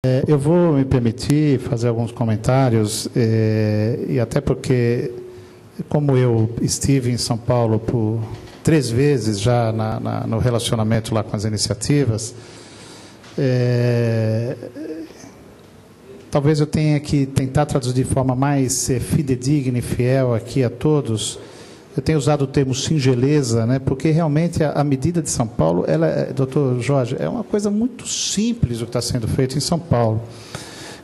Eu vou me permitir fazer alguns comentários, e até porque, como eu estive em São Paulo por 3 vezes já no relacionamento lá com as iniciativas, talvez eu tenha que tentar traduzir de forma mais fidedigna e fiel aqui a todos. Eu tenho usado o termo singeleza, né, porque realmente a medida de São Paulo, doutor Jorge, é uma coisa muito simples o que está sendo feito em São Paulo.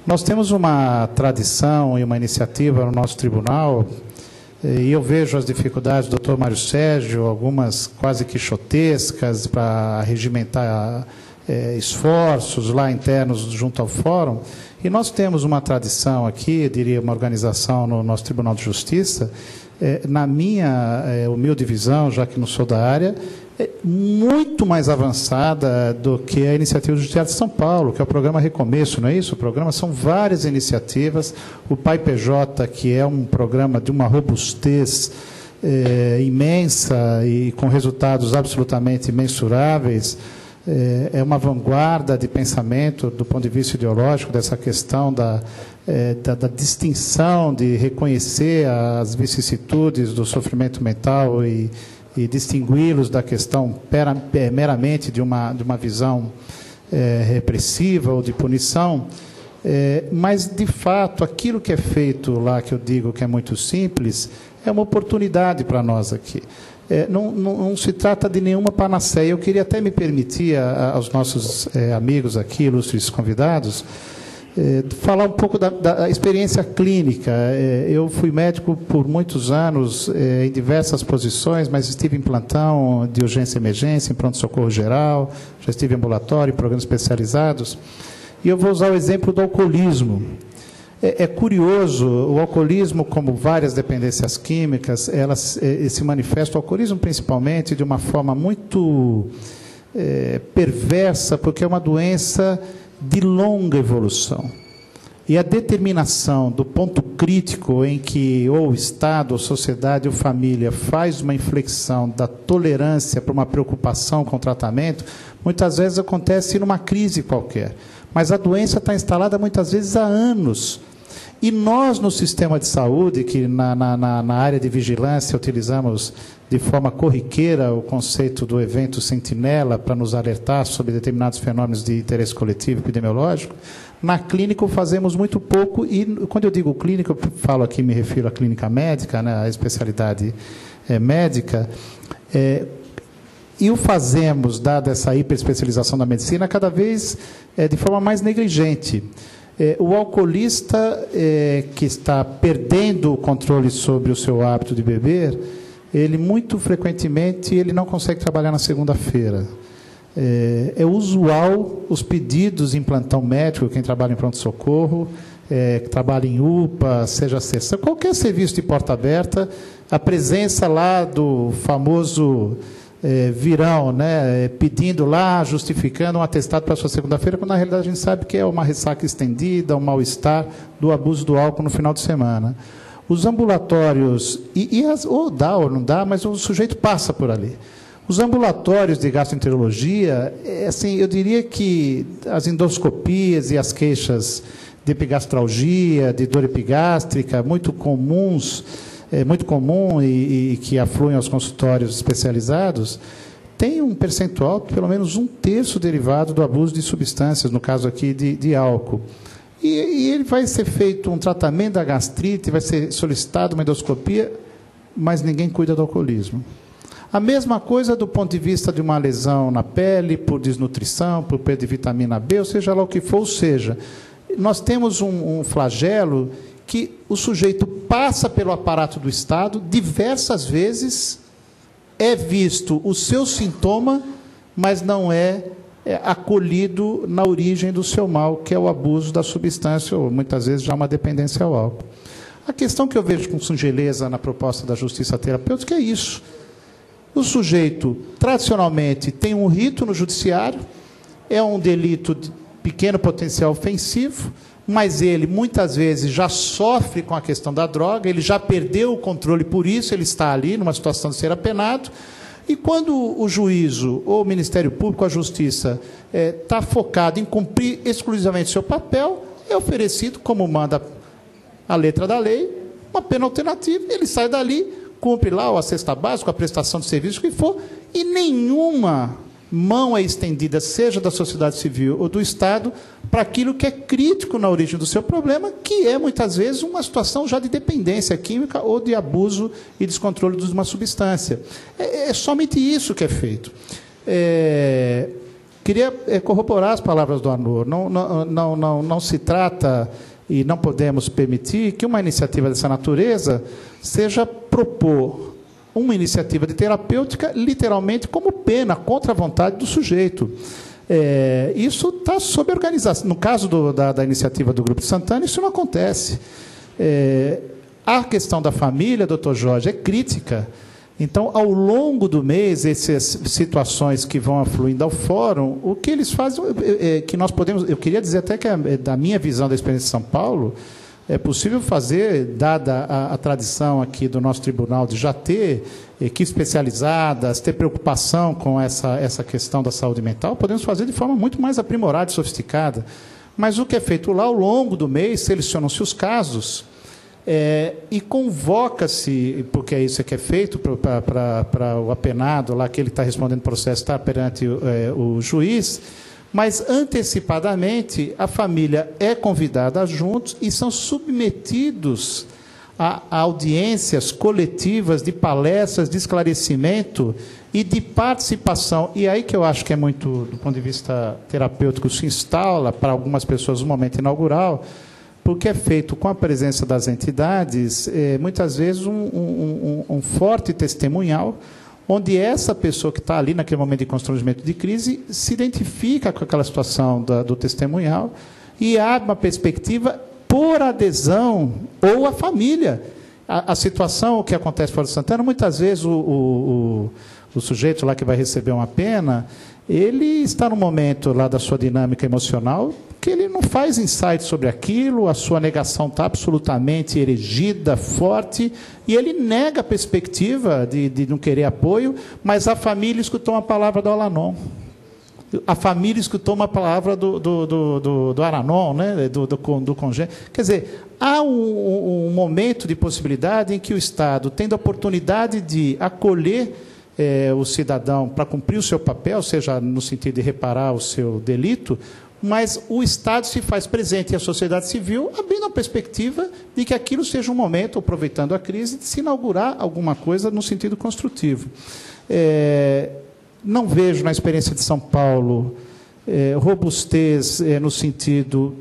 Nós temos uma tradição e uma iniciativa no nosso tribunal, e eu vejo as dificuldades do doutor Mário Sérgio, algumas quase quixotescas, para regimentar esforços lá internos junto ao fórum, e nós temos uma tradição aqui, eu diria uma organização no nosso Tribunal de Justiça, na minha humilde visão, já que não sou da área, muito mais avançada do que a iniciativa do Judiciário de São Paulo, que é o programa Recomeço, não é isso? O programa são várias iniciativas, o Pai PJ, que é um programa de uma robustez imensa e com resultados absolutamente mensuráveis, é uma vanguarda de pensamento do ponto de vista ideológico dessa questão da distinção, de reconhecer as vicissitudes do sofrimento mental e distingui-los da questão meramente de uma visão repressiva ou de punição, mas, de fato, aquilo que é feito lá, que eu digo que é muito simples, é uma oportunidade para nós aqui. Não se trata de nenhuma panaceia. Eu queria até me permitir aos nossos amigos aqui, ilustres convidados, falar um pouco da experiência clínica. Eu fui médico por muitos anos, em diversas posições, mas estive em plantão de urgência e emergência, em pronto-socorro geral, já estive em ambulatório, em programas especializados, e eu vou usar o exemplo do alcoolismo. É curioso, o alcoolismo, como várias dependências químicas, elas se manifestam, o alcoolismo principalmente, de uma forma muito perversa, porque é uma doença de longa evolução. E a determinação do ponto crítico em que ou o Estado, ou sociedade, ou família faz uma inflexão da tolerância para uma preocupação com o tratamento, muitas vezes acontece numa crise qualquer. Mas a doença está instalada muitas vezes há anos. E nós, no sistema de saúde, que na área de vigilância utilizamos de forma corriqueira o conceito do evento sentinela para nos alertar sobre determinados fenômenos de interesse coletivo epidemiológico, na clínica o fazemos muito pouco, e quando eu digo clínica, eu falo aqui, me refiro à clínica médica, né, à especialidade médica, e o fazemos, dada essa hiperespecialização da medicina, cada vez de forma mais negligente. O alcoolista que está perdendo o controle sobre o seu hábito de beber, ele muito frequentemente ele não consegue trabalhar na segunda-feira. É usual os pedidos em plantão médico, quem trabalha em pronto-socorro, que trabalha em UPA, seja sessão, qualquer serviço de porta aberta, a presença lá do famoso virão, né, pedindo lá, justificando um atestado para a sua segunda-feira, quando na realidade a gente sabe que é uma ressaca estendida, um mal-estar do abuso do álcool no final de semana. Os ambulatórios, ou dá ou não dá, mas o sujeito passa por ali. Os ambulatórios de gastroenterologia, assim, eu diria que as endoscopias e as queixas de epigastralgia, de dor epigástrica, muito comuns, muito comum e que afluem aos consultórios especializados, tem um percentual, pelo menos 1/3 derivado do abuso de substâncias, no caso aqui de álcool. E ele vai ser feito um tratamento da gastrite, vai ser solicitado uma endoscopia, mas ninguém cuida do alcoolismo. A mesma coisa do ponto de vista de uma lesão na pele, por desnutrição, por perda de vitamina B, ou seja lá o que for, ou seja, nós temos um flagelo que o sujeito passa pelo aparato do Estado, diversas vezes é visto o seu sintoma, mas não é acolhido na origem do seu mal, que é o abuso da substância, ou muitas vezes já uma dependência ao álcool. A questão que eu vejo com singeleza na proposta da justiça terapêutica é isso. O sujeito, tradicionalmente, tem um rito no judiciário, é um delito de pequeno potencial ofensivo, mas ele, muitas vezes, já sofre com a questão da droga, ele já perdeu o controle, por isso ele está ali, numa situação de ser apenado, E quando o juízo, ou o Ministério Público, a Justiça, está focado em cumprir exclusivamente seu papel, é oferecido, como manda a letra da lei, uma pena alternativa, ele sai dali, cumpre lá a cesta básica, a prestação de serviço, o que for, e nenhuma mão é estendida, seja da sociedade civil ou do Estado, para aquilo que é crítico na origem do seu problema, que é, muitas vezes, uma situação já de dependência química ou de abuso e descontrole de uma substância. É somente isso que é feito. Queria corroborar as palavras do Arnaud. Não se trata, e não podemos permitir, que uma iniciativa dessa natureza seja propor uma iniciativa de terapêutica, literalmente, como pena, contra a vontade do sujeito. Isso está sob organização. No caso da iniciativa do Grupo de Santana, isso não acontece. A questão da família, doutor Jorge, é crítica. Então, ao longo do mês, essas situações que vão afluindo ao fórum, o que eles fazem, que nós podemos... Eu queria dizer até que, da minha visão da experiência de São Paulo, é possível fazer, dada a tradição aqui do nosso tribunal de já ter equipes especializadas, ter preocupação com essa questão da saúde mental, podemos fazer de forma muito mais aprimorada e sofisticada. Mas o que é feito lá ao longo do mês, selecionam-se os casos e convoca-se, porque é isso que é feito para o apenado, lá que ele está respondendo o processo, está perante o juiz, mas, antecipadamente, a família é convidada juntos e são submetidos a audiências coletivas de palestras, de esclarecimento e de participação. E aí que eu acho que é muito, do ponto de vista terapêutico, se instala para algumas pessoas no momento inaugural, porque é feito com a presença das entidades, muitas vezes um forte testemunhal, onde essa pessoa que está ali naquele momento de constrangimento de crise se identifica com aquela situação do testemunhal e abre uma perspectiva por adesão ou a família. A situação, o que acontece fora de Santana, muitas vezes o sujeito lá que vai receber uma pena, ele está no momento lá da sua dinâmica emocional que ele não faz insight sobre aquilo, a sua negação está absolutamente erigida, forte, e ele nega a perspectiva de não querer apoio, mas a família escutou uma palavra do Al-Anon. A família escutou uma palavra do Aranon, né? do congênito. Quer dizer, há um momento de possibilidade em que o Estado, tendo a oportunidade de acolher o cidadão para cumprir o seu papel, seja no sentido de reparar o seu delito, mas o Estado se faz presente e a sociedade civil, abrindo a perspectiva de que aquilo seja um momento, aproveitando a crise, de se inaugurar alguma coisa no sentido construtivo. Não vejo na experiência de São Paulo robustez no sentido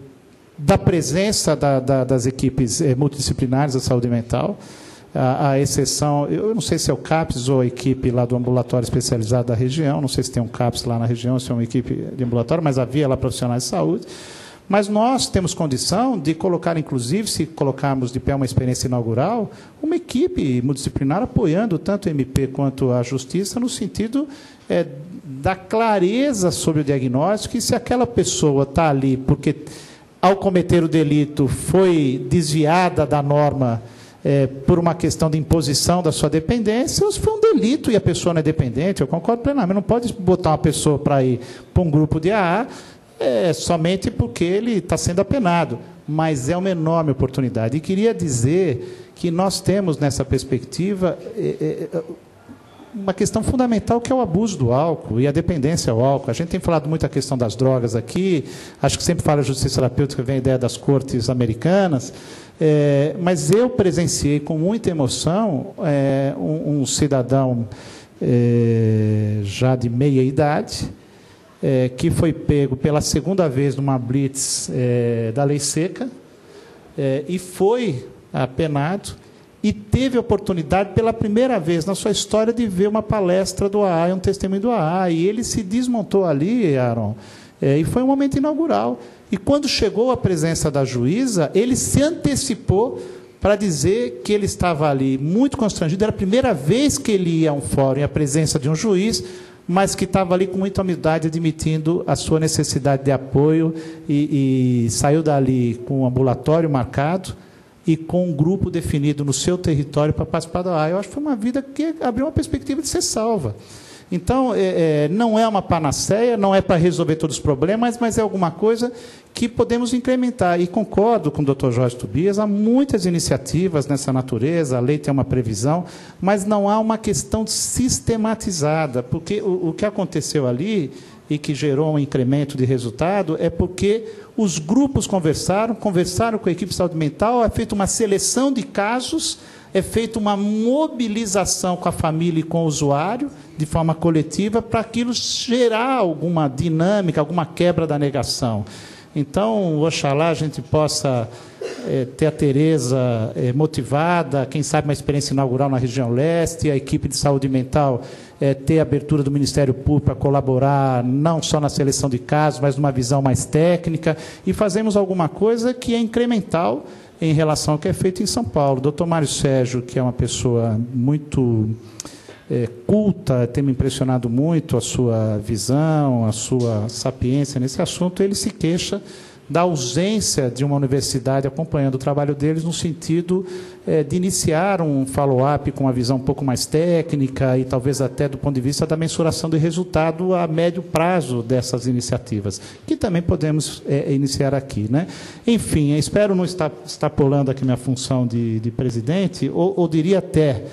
da presença das equipes multidisciplinares da saúde mental, a exceção, eu não sei se é o CAPS ou a equipe lá do ambulatório especializado da região, não sei se tem um CAPS lá na região, se é uma equipe de ambulatório, mas havia lá profissionais de saúde. Mas nós temos condição de colocar, inclusive, se colocarmos de pé uma experiência inaugural, uma equipe multidisciplinar apoiando tanto o MP quanto a Justiça, no sentido da clareza sobre o diagnóstico, e se aquela pessoa está ali porque, ao cometer o delito, foi desviada da norma por uma questão de imposição da sua dependência, ou se foi um delito e a pessoa não é dependente, eu concordo plenamente, não pode botar uma pessoa para ir para um grupo de AA, somente porque ele está sendo apenado, mas é uma enorme oportunidade. E queria dizer que nós temos, nessa perspectiva, uma questão fundamental, que é o abuso do álcool e a dependência ao álcool. A gente tem falado muito a questão das drogas aqui, acho que sempre fala de justiça terapêutica, vem a ideia das cortes americanas, mas eu presenciei com muita emoção um cidadão já de meia idade, que foi pego pela segunda vez numa blitz da lei seca, e foi apenado, e teve a oportunidade, pela primeira vez na sua história, de ver uma palestra do AA, um testemunho do AA, e ele se desmontou ali, Aaron, e foi um momento inaugural. E quando chegou a presença da juíza, ele se antecipou para dizer que ele estava ali muito constrangido, era a primeira vez que ele ia a um fórum, à presença de um juiz, mas que estava ali com muita humildade, admitindo a sua necessidade de apoio, e saiu dali com um ambulatório marcado, e com um grupo definido no seu território para participar da OAA. Eu acho que foi uma vida que abriu uma perspectiva de ser salva. Então, não é uma panaceia, não é para resolver todos os problemas, mas é alguma coisa que podemos incrementar. E concordo com o Dr. Jorge Tobias, há muitas iniciativas nessa natureza, a lei tem uma previsão, mas não há uma questão sistematizada, porque o que aconteceu ali e que gerou um incremento de resultado é porque os grupos conversaram com a equipe de saúde mental, é feita uma seleção de casos, é feita uma mobilização com a família e com o usuário, de forma coletiva, para aquilo gerar alguma dinâmica, alguma quebra da negação. Então, oxalá a gente possa ter a Tereza motivada, quem sabe uma experiência inaugural na região leste, a equipe de saúde mental ter a abertura do Ministério Público para colaborar, não só na seleção de casos, mas numa visão mais técnica, e fazemos alguma coisa que é incremental em relação ao que é feito em São Paulo. O Dr. Mário Sérgio, que é uma pessoa muito culta, tem me impressionado muito a sua visão, a sua sapiência nesse assunto, ele se queixa da ausência de uma universidade acompanhando o trabalho deles no sentido de iniciar um follow-up com uma visão um pouco mais técnica e talvez até do ponto de vista da mensuração de resultado a médio prazo dessas iniciativas, que também podemos iniciar aqui, né? Enfim, espero não estar extrapolando aqui minha função de presidente, ou diria até...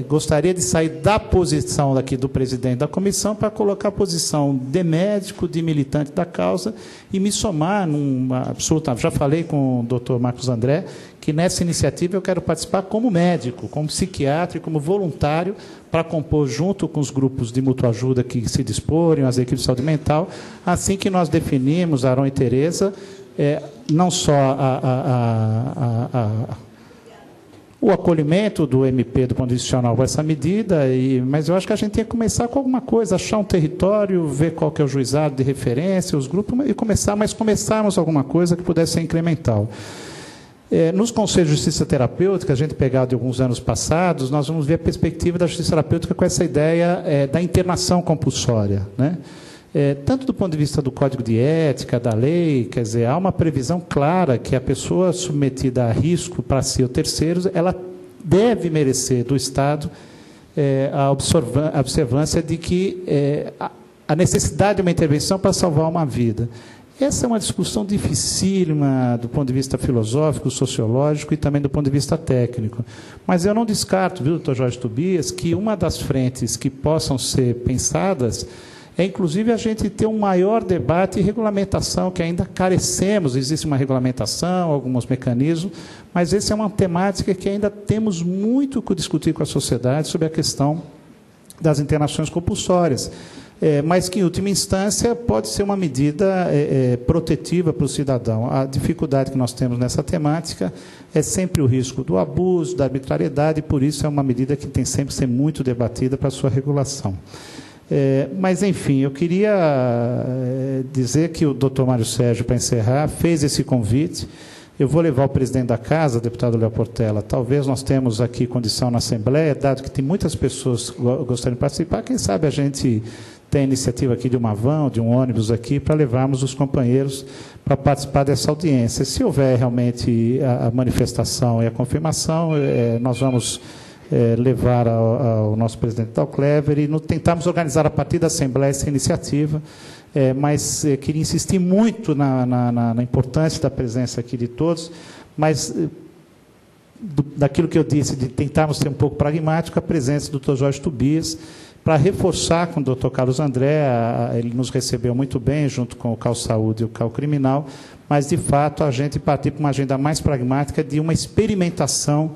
gostaria de sair da posição aqui do presidente da comissão para colocar a posição de médico, de militante da causa e me somar numa absoluta... Já falei com o Dr. Marcos André que nessa iniciativa eu quero participar como médico, como psiquiatra e como voluntário para compor junto com os grupos de mútua ajuda que se disporem, as equipes de saúde mental, assim que nós definimos, Aron e Tereza, não só o acolhimento do MP do ponto de vista institucional com essa medida, mas eu acho que a gente tem que começar com alguma coisa, achar um território, ver qual que é o juizado de referência, os grupos, e começarmos alguma coisa que pudesse ser incremental. Nos conselhos de justiça terapêutica, a gente pegado de alguns anos passados, nós vamos ver a perspectiva da justiça terapêutica com essa ideia da internação compulsória, né? Tanto do ponto de vista do Código de Ética, da lei, quer dizer, há uma previsão clara que a pessoa submetida a risco para si ou terceiros, ela deve merecer do Estado a observância de que a necessidade de uma intervenção para salvar uma vida. Essa é uma discussão dificílima do ponto de vista filosófico, sociológico e também do ponto de vista técnico. Mas eu não descarto, viu, doutor Jorge Tobias, que uma das frentes que possam ser pensadas inclusive, a gente ter um maior debate e regulamentação, que ainda carecemos, existe uma regulamentação, alguns mecanismos, mas essa é uma temática que ainda temos muito que discutir com a sociedade sobre a questão das internações compulsórias, mas que, em última instância, pode ser uma medida protetiva para o cidadão. A dificuldade que nós temos nessa temática é sempre o risco do abuso, da arbitrariedade, e, por isso, é uma medida que tem sempre que ser muito debatida para a sua regulação. Mas, enfim, eu queria dizer que o doutor Mário Sérgio, para encerrar, fez esse convite. Eu vou levar o presidente da casa, o deputado Léo Portela. Talvez nós temos aqui condição na Assembleia, dado que tem muitas pessoas que gostariam de participar, quem sabe a gente tem a iniciativa aqui de uma van, de um ônibus aqui, para levarmos os companheiros para participar dessa audiência. Se houver realmente a manifestação e a confirmação, nós vamos... levar ao nosso presidente Tal Clever e tentarmos organizar a partir da Assembleia essa iniciativa, mas queria insistir muito na importância da presença aqui de todos, mas daquilo que eu disse, de tentarmos ser um pouco pragmático, a presença do Dr. Jorge Tobias, para reforçar com o Dr. Carlos André, ele nos recebeu muito bem, junto com o CAU Saúde e o CAU Criminal, mas, de fato, a gente partir para uma agenda mais pragmática de uma experimentação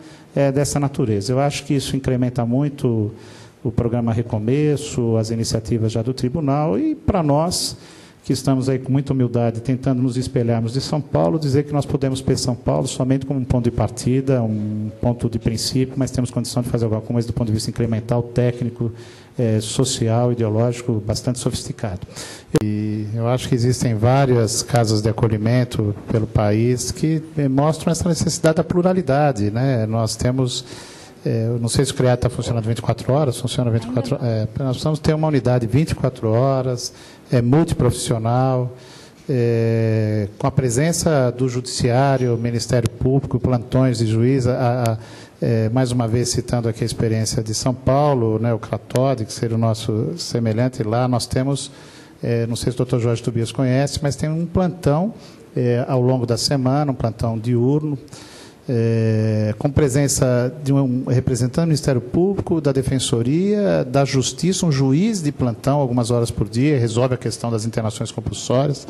dessa natureza. Eu acho que isso incrementa muito o programa Recomeço, as iniciativas já do Tribunal, e para nós, que estamos aí com muita humildade, tentando nos espelharmos de São Paulo, dizer que nós podemos ver São Paulo somente como um ponto de partida, um ponto de princípio, mas temos condição de fazer alguma coisa do ponto de vista incremental, técnico, social, ideológico, bastante sofisticado. E eu acho que existem várias casas de acolhimento pelo país que mostram essa necessidade da pluralidade, né? Nós temos, não sei se o CREAT está funcionando 24 horas, funciona 24 horas, nós precisamos ter uma unidade 24 horas, multiprofissional, com a presença do Judiciário, Ministério Público, plantões de juiz, mais uma vez citando aqui a experiência de São Paulo, né, o Cratode, que seria o nosso semelhante lá, nós temos, não sei se o Dr. Jorge Tobias conhece, mas tem um plantão ao longo da semana, um plantão diurno, com presença de um representante do Ministério Público, da Defensoria, da Justiça, um juiz de plantão, algumas horas por dia, resolve a questão das internações compulsórias,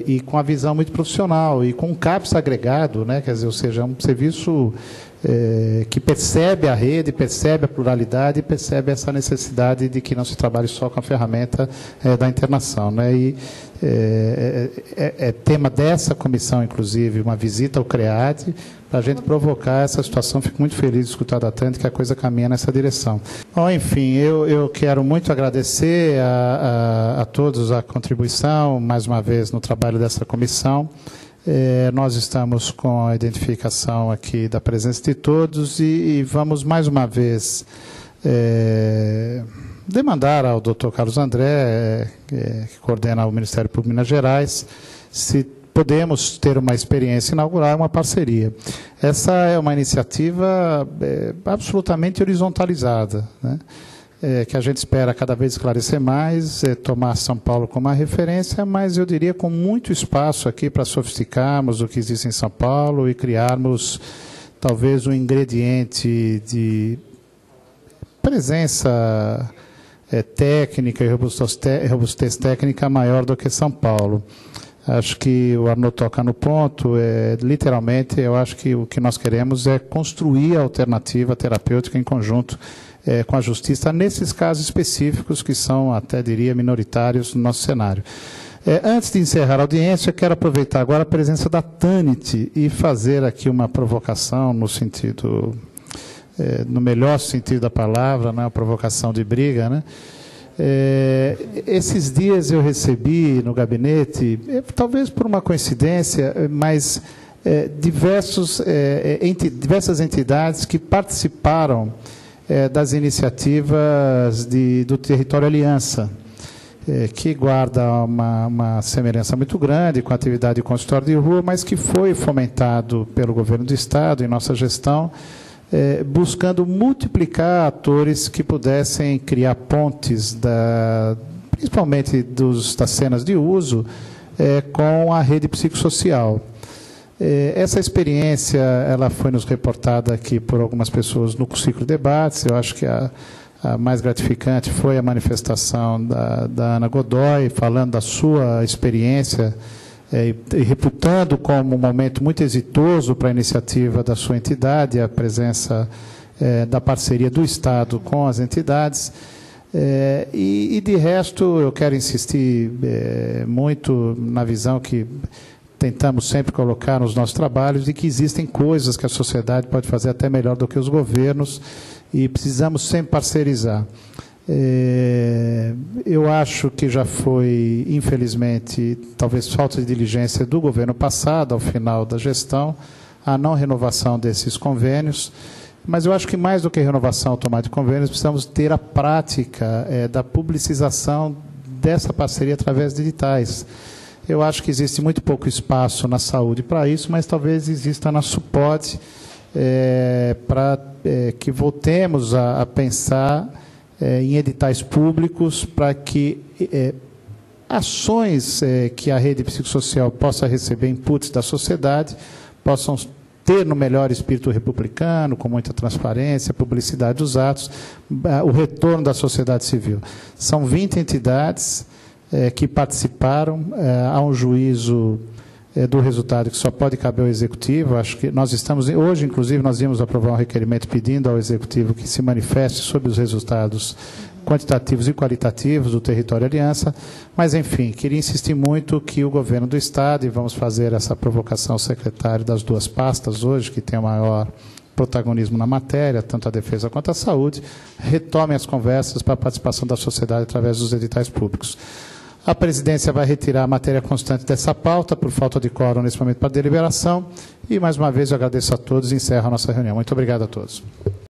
e com a visão muito profissional, e com um CAPS agregado, né, quer dizer, ou seja, é um serviço que percebe a rede, percebe a pluralidade e percebe essa necessidade de que não se trabalhe só com a ferramenta da internação, né? E tema dessa comissão, inclusive, uma visita ao CREAD, para a gente provocar essa situação. Fico muito feliz de escutar da Tânia que a coisa caminha nessa direção. Bom, enfim, eu quero muito agradecer a todos a contribuição, mais uma vez, no trabalho dessa comissão. Nós estamos com a identificação aqui da presença de todos e vamos, mais uma vez, demandar ao Dr. Carlos André, que coordena o Ministério Público de Minas Gerais, se podemos ter uma experiência inaugural, uma parceria. Essa é uma iniciativa absolutamente horizontalizada, né? Que a gente espera cada vez esclarecer mais, tomar São Paulo como uma referência, mas eu diria com muito espaço aqui para sofisticarmos o que existe em São Paulo e criarmos talvez um ingrediente de presença técnica e robustez técnica maior do que São Paulo. Acho que o Arnaud toca no ponto, literalmente, eu acho que o que nós queremos é construir a alternativa terapêutica em conjunto com a Justiça, nesses casos específicos que são, até diria, minoritários no nosso cenário. Antes de encerrar a audiência, eu quero aproveitar agora a presença da Tanit e fazer aqui uma provocação no sentido, no melhor sentido da palavra, não é uma provocação de briga, né? Esses dias eu recebi no gabinete, talvez por uma coincidência, mas diversas entidades que participaram das iniciativas do Território Aliança, que guarda uma semelhança muito grande com a atividade de consultório de rua, mas que foi fomentado pelo governo do Estado, em nossa gestão, buscando multiplicar atores que pudessem criar pontes, principalmente das cenas de uso, com a rede psicossocial. Essa experiência ela foi nos reportada aqui por algumas pessoas no ciclo de debates. Eu acho que a mais gratificante foi a manifestação da Ana Godoy, falando da sua experiência e reputando como um momento muito exitoso para a iniciativa da sua entidade, a presença da parceria do Estado com as entidades. E de resto, eu quero insistir muito na visão que tentamos sempre colocar nos nossos trabalhos, de que existem coisas que a sociedade pode fazer até melhor do que os governos e precisamos sempre parcerizar. Eu acho que já foi, infelizmente, talvez falta de diligência do governo passado, ao final da gestão, a não renovação desses convênios, mas eu acho que mais do que renovação automática de convênios, precisamos ter a prática da publicização dessa parceria através de editais. Eu acho que existe muito pouco espaço na saúde para isso, mas talvez exista na SUPOD para que voltemos a pensar em editais públicos para que ações que a rede psicossocial possa receber inputs da sociedade possam ter no melhor espírito republicano, com muita transparência, publicidade dos atos, o retorno da sociedade civil. São 20 entidades que participaram, há um juízo do resultado que só pode caber ao Executivo. Acho que nós estamos, hoje, inclusive, nós íamos aprovar um requerimento pedindo ao Executivo que se manifeste sobre os resultados quantitativos e qualitativos do Território Aliança, mas, enfim, queria insistir muito que o governo do Estado, e vamos fazer essa provocação ao secretário das duas pastas hoje, que tem o maior protagonismo na matéria, tanto a defesa quanto a saúde, retomem as conversas para a participação da sociedade através dos editais públicos. A presidência vai retirar a matéria constante dessa pauta, por falta de quórum nesse momento para deliberação, e, mais uma vez, eu agradeço a todos e encerro a nossa reunião. Muito obrigado a todos.